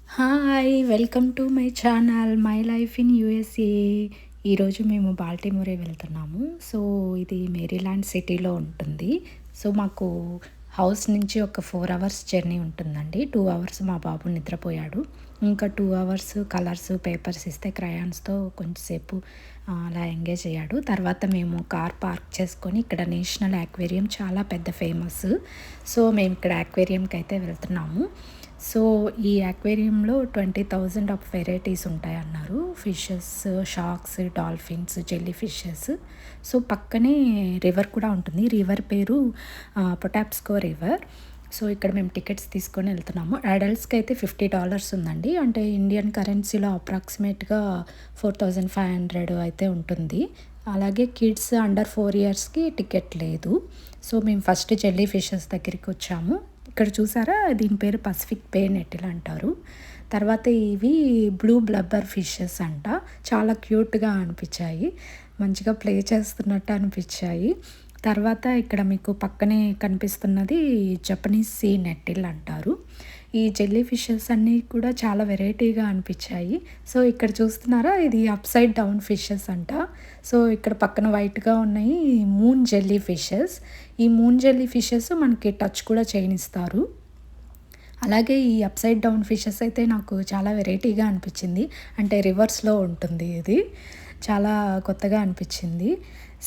Hi! Welcome to my channel my life in USA. ఈరోజు మేము బాల్టిమోరే వెళ్తున్నాము. సో, ఇది మేరీలాండ్ సిటీలో ఉంటుంది. సో, మాకు హౌస్ నుంచి ఒక 4 అవర్స్ జర్నీ ఉంటుందండి. 2 అవర్స్ మా బాబు నిద్రపోయాడు. ఇంకా 2 అవర్స్ కలర్స్, పేపర్స్ ఇస్తే క్రయాన్స్‌తో కొంచెంసేపు అలా ఎంగేజ్ అయ్యాడు. తర్వాత మేము కార్ పార్క్ చేసుకొని ఇక్కడ నేషనల్ యాక్వేరియం చాలా పెద్ద ఫేమస్. సో, మేము ఇక్కడ యాక్వేరియంకైతే వెళ్తున్నాము. సో, ఈ అక్వేరియంలో 20,000 ఆఫ్ వెరైటీస్ ఉంటాయన్నారు. Fishes, sharks, dolphins, jelly fishes. So, పక్కనే రివర్ కూడా ఉంటుంది. రివర్ పేరు పొటాప్స్కో రివర్. సో, ఇక్కడ మేము టికెట్స్ తీసుకొని వెళ్తున్నాము. అడల్ట్స్‌కి అయితే $50 ఉందండి. అంటే ఇండియన్ కరెన్సీలో అప్రాక్సిమేట్‌గా 4,500 అయితే ఉంటుంది. అలాగే కిడ్స్ అండర్ 4 ఇయర్స్‌కి టికెట్ లేదు. సో, మేము ఫస్ట్ జెల్లీ ఫిషెస్ దగ్గరికి వచ్చాము. ఇక్కడ చూసారా, దీని పేరు పసిఫిక్ బే నెటిల్ అంటారు. తర్వాత ఇవి బ్లూ బ్లబ్బర్ ఫిషెస్ అంట. చాలా క్యూట్‌గా అనిపించాయి. మంచిగా ప్లే చేస్తున్నట్టు అనిపించాయి. తర్వాత ఇక్కడ మీకు పక్కనే కనిపిస్తున్నది జపనీస్ సీ నెటిల్ అంటారు. ఈ జెల్లీ ఫిషెస్ అన్నీ కూడా చాలా వెరైటీగా అనిపించాయి. సో, ఇక్కడ చూస్తున్నారా, ఇది అప్‌సైడ్ డౌన్ ఫిషెస్ అంట. సో, ఇక్కడ పక్కన వైట్‌గా ఉన్నాయి మూన్ జెల్లీ ఫిషెస్. ఈ మూన్ జెల్లీ ఫిషెస్ మనకి టచ్ కూడా చేయనిస్తారు. అలాగే ఈ అప్‌సైడ్ డౌన్ ఫిషెస్ అయితే నాకు చాలా వెరైటీగా అనిపించింది. అంటే రివర్స్‌లో ఉంటుంది ఇది. చాలా కొత్తగా అనిపించింది.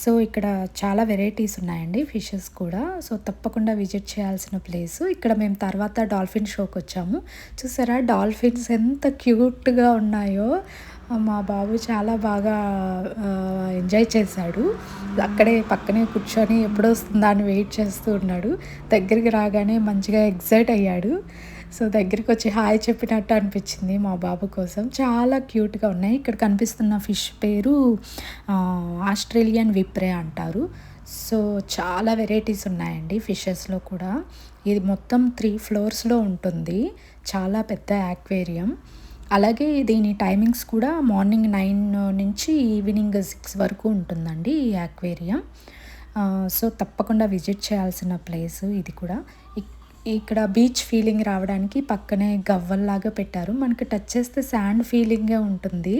సో, ఇక్కడ చాలా వెరైటీస్ ఉన్నాయండి ఫిషెస్ కూడా. సో, తప్పకుండా విజిట్ చేయాల్సిన ప్లేసు. ఇక్కడ మేము తర్వాత డాల్ఫిన్ షోకొచ్చాము. చూసారా, డాల్ఫిన్స్ ఎంత క్యూట్‌గా ఉన్నాయో! మా బాబు చాలా బాగా ఎంజాయ్ చేశాడు. అక్కడే పక్కనే కూర్చొని ఎప్పుడొస్తుందా అని వెయిట్ చేస్తూ ఉన్నాడు. దగ్గరికి రాగానే మంచిగా ఎక్సైట్ అయ్యాడు. సో, దగ్గరికొచ్చి హాయ్ చెప్పినట్టు అనిపించింది మా బాబు కోసం. చాలా క్యూట్‌గా ఉన్నాయి. ఇక్కడ కనిపిస్తున్న ఫిష్ పేరు ఆస్ట్రేలియన్ విప్రే అంటారు. సో, చాలా వెరైటీస్ ఉన్నాయండి ఫిషెస్‌లో కూడా. ఇది మొత్తం 3 ఫ్లోర్స్‌లో ఉంటుంది. చాలా పెద్ద యాక్వేరియం. అలాగే దీని టైమింగ్స్ కూడా మార్నింగ్ 9 నుంచి ఈవినింగ్ 6 వరకు ఉంటుందండి ఈ యాక్వేరియం. సో, తప్పకుండా విజిట్ చేయాల్సిన ప్లేసు ఇది కూడా. ఇక్కడ బీచ్ ఫీలింగ్ రావడానికి పక్కనే గవ్వల్లాగా పెట్టారు. మనకి టచ్ చేస్తే శాండ్ ఫీలింగే ఉంటుంది.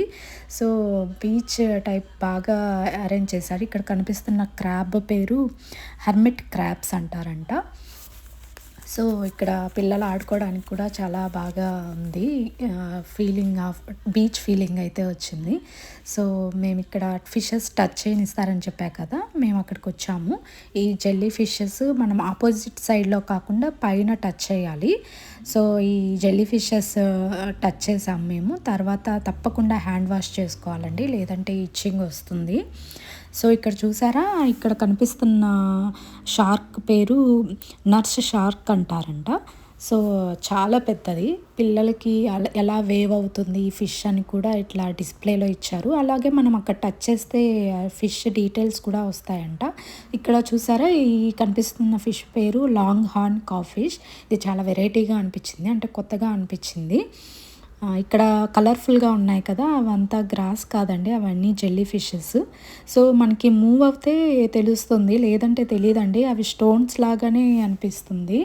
సో, బీచ్ టైప్ బాగా అరేంజ్ చేశారు. ఇక్కడ కనిపిస్తున్న క్రాబ్ పేరు హెర్మిట్ క్రాబ్స్ అంటారంట. సో, ఇక్కడ పిల్లలు ఆడుకోవడానికి కూడా చాలా బాగా ఉంది. ఫీలింగ్ ఆఫ్ బీచ్ ఫీలింగ్ అయితే వచ్చింది. సో, మేమిక్కడ ఫిషెస్ టచ్ చేయనిస్తారని చెప్పా కదా! మేము అక్కడికొచ్చాము. ఈ జెల్లీ ఫిషెస్ మనం ఆపోజిట్ సైడ్‌లో కాకుండా పైన టచ్ చేయాలి. సో, ఈ జెల్లీ ఫిషెస్ టచ్ చేసాము మేము. తర్వాత తప్పకుండా హ్యాండ్ వాష్ చేసుకోవాలండి. లేదంటే ఇచ్చింగ్ వస్తుంది. సో, ఇక్కడ చూసారా, ఇక్కడ కనిపిస్తున్న షార్క్ పేరు నర్స్ షార్క్ అంటారంట. సో, చాలా పెద్దది. పిల్లలకి ఎలా వేవ్ అవుతుంది ఈ ఫిష్ అని కూడా ఇట్లా డిస్‌ప్లేలో ఇచ్చారు. అలాగే మనం అక్కడ టచ్ చేస్తే ఫిష్ డీటెయిల్స్ కూడా వస్తాయంట. ఇక్కడ చూసారా, ఈ కనిపిస్తున్న ఫిష్ పేరు లాంగ్ హార్న్ కాఫిష్. ఇది చాలా వెరైటీగా అనిపించింది. అంటే కొత్తగా అనిపించింది. ఇక్కడ కలర్‌ఫుల్‌గా ఉన్నాయి కదా! అవంతా గ్రాస్ కాదండి. అవన్నీ జెల్లీ ఫిషెస్. సో, మనకి మూవ్ అవుతే తెలుస్తుంది. లేదంటే తెలీదండి. అవి స్టోన్స్ లాగానే అనిపిస్తుంది.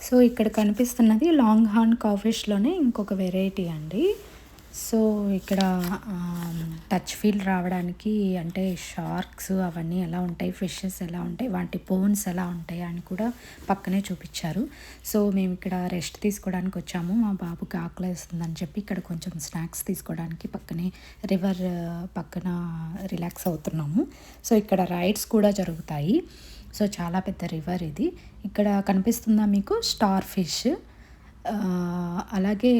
సో, ఇక్కడ కనిపిస్తున్నది లాంగ్ హార్న్ కాఫిష్‌లోనే ఇంకొక వెరైటీ అండి. సో, ఇక్కడ టచ్ ఫీల్ రావడానికి అంటే షార్క్స్ అవన్నీ ఎలా ఉంటాయి, ఫిషెస్ ఎలా ఉంటాయి, వాటి బోన్స్ ఎలా ఉంటాయి అని కూడా పక్కనే చూపించారు. సో, మేము ఇక్కడ రెస్ట్ తీసుకోవడానికి వచ్చాము. మా బాబుకి ఆకలేస్తుందని చెప్పి ఇక్కడ కొంచెం స్నాక్స్ తీసుకోవడానికి పక్కనే రివర్ పక్కన రిలాక్స్ అవుతున్నాము. సో, ఇక్కడ రైడ్స్ కూడా జరుగుతాయి. సో, చాలా పెద్ద రివర్ ఇది. ఇక్కడ కనిపిస్తుందా మీకు స్టార్ ఫిష్. అలాగే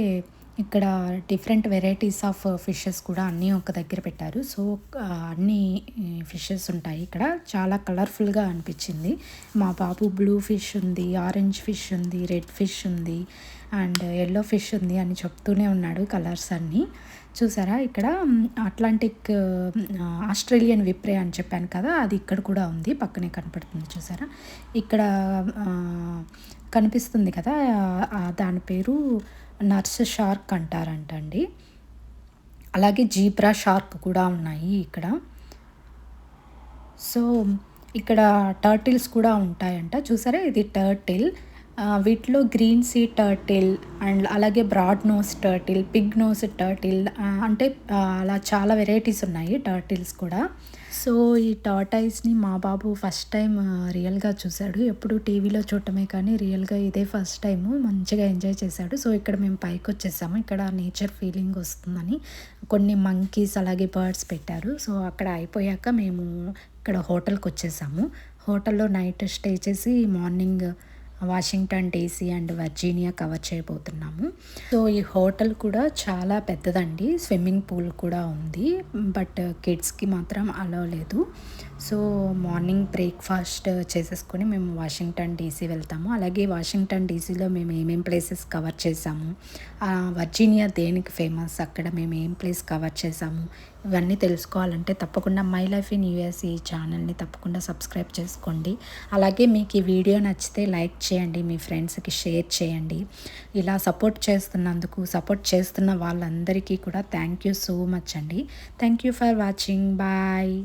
ఇక్కడ డిఫరెంట్ వెరైటీస్ ఆఫ్ ఫిషెస్ కూడా అన్నీ ఒక దగ్గర పెట్టారు. సో, అన్నీ ఫిషెస్ ఉంటాయి ఇక్కడ. చాలా కలర్‌ఫుల్‌గా అనిపించింది. మా బాబు బ్లూ ఫిష్ ఉంది, ఆరెంజ్ ఫిష్ ఉంది, రెడ్ ఫిష్ ఉంది అండ్ యెల్లో ఫిష్ ఉంది అని చెప్తూనే ఉన్నాడు కలర్స్ అన్నీ. చూసారా, ఇక్కడ అట్లాంటిక్ ఆస్ట్రేలియన్ విప్రే అని చెప్పాను కదా! అది ఇక్కడ కూడా ఉంది. పక్కనే కనపడుతుంది చూసారా. ఇక్కడ కనిపిస్తుంది కదా! దాని పేరు నర్స్ షార్క్ అంటారంటండి. అలాగే జీబ్రా షార్క్ కూడా ఉన్నాయి ఇక్కడ. సో, ఇక్కడ టర్టిల్స్ కూడా ఉంటాయంట. చూసారా, ఇది టర్టిల్. వీటిలో గ్రీన్ సీ టర్టిల్ అండ్ అలాగే broad nose turtle, pig nose turtle అంటే అలా చాలా వెరైటీస్ ఉన్నాయి టర్టిల్స్ కూడా. సో, ఈ టార్టాయిస్‌ని మా బాబు ఫస్ట్ టైమ్ రియల్‌గా చూసాడు. ఎప్పుడు టీవీలో చూడటమే కానీ రియల్‌గా ఇదే ఫస్ట్ టైము. మంచిగా ఎంజాయ్ చేశాడు. సో, ఇక్కడ మేము పైకొచ్చేసాము. ఇక్కడ నేచర్ ఫీలింగ్ వస్తుందని కొన్ని మంకీస్ అలాగే బర్డ్స్ పెట్టారు. సో, అక్కడ అయిపోయాక మేము ఇక్కడ హోటల్‌కొచ్చేసాము. హోటల్‌లో నైట్ స్టే చేసి morning Washington DC and Virginia cover చేయబోతున్నాము. సో, ఈ హోటల్ కూడా చాలా పెద్దదండి. స్విమ్మింగ్ పూల్ కూడా ఉంది. బట్ కిడ్స్‌కి మాత్రం అలో లేదు. సో, మార్నింగ్ బ్రేక్‌ఫాస్ట్ చేసేసుకొని మేము వాషింగ్టన్ డీసీ వెళ్తాము. అలాగే వాషింగ్టన్ డీసీలో మేము ఏమేం ప్లేసెస్ కవర్ చేసాము, వర్జీనియా దేనికి ఫేమస్, అక్కడ మేము ఏం ప్లేస్ కవర్ చేసాము, ఇవన్నీ తెలుసుకోవాలంటే తప్పకుండా మై లైఫ్ ఇన్ యూఎస్ ఈ ఛానల్ని తప్పకుండా సబ్స్క్రైబ్ చేసుకోండి. అలాగే మీకు ఈ వీడియో నచ్చితే లైక్ చేయండి, మీ ఫ్రెండ్స్కి షేర్ చేయండి. ఇలా సపోర్ట్ చేస్తున్న వాళ్ళందరికీ కూడా థ్యాంక్ యూ సో మచ్ అండి. Thank you for watching. Bye.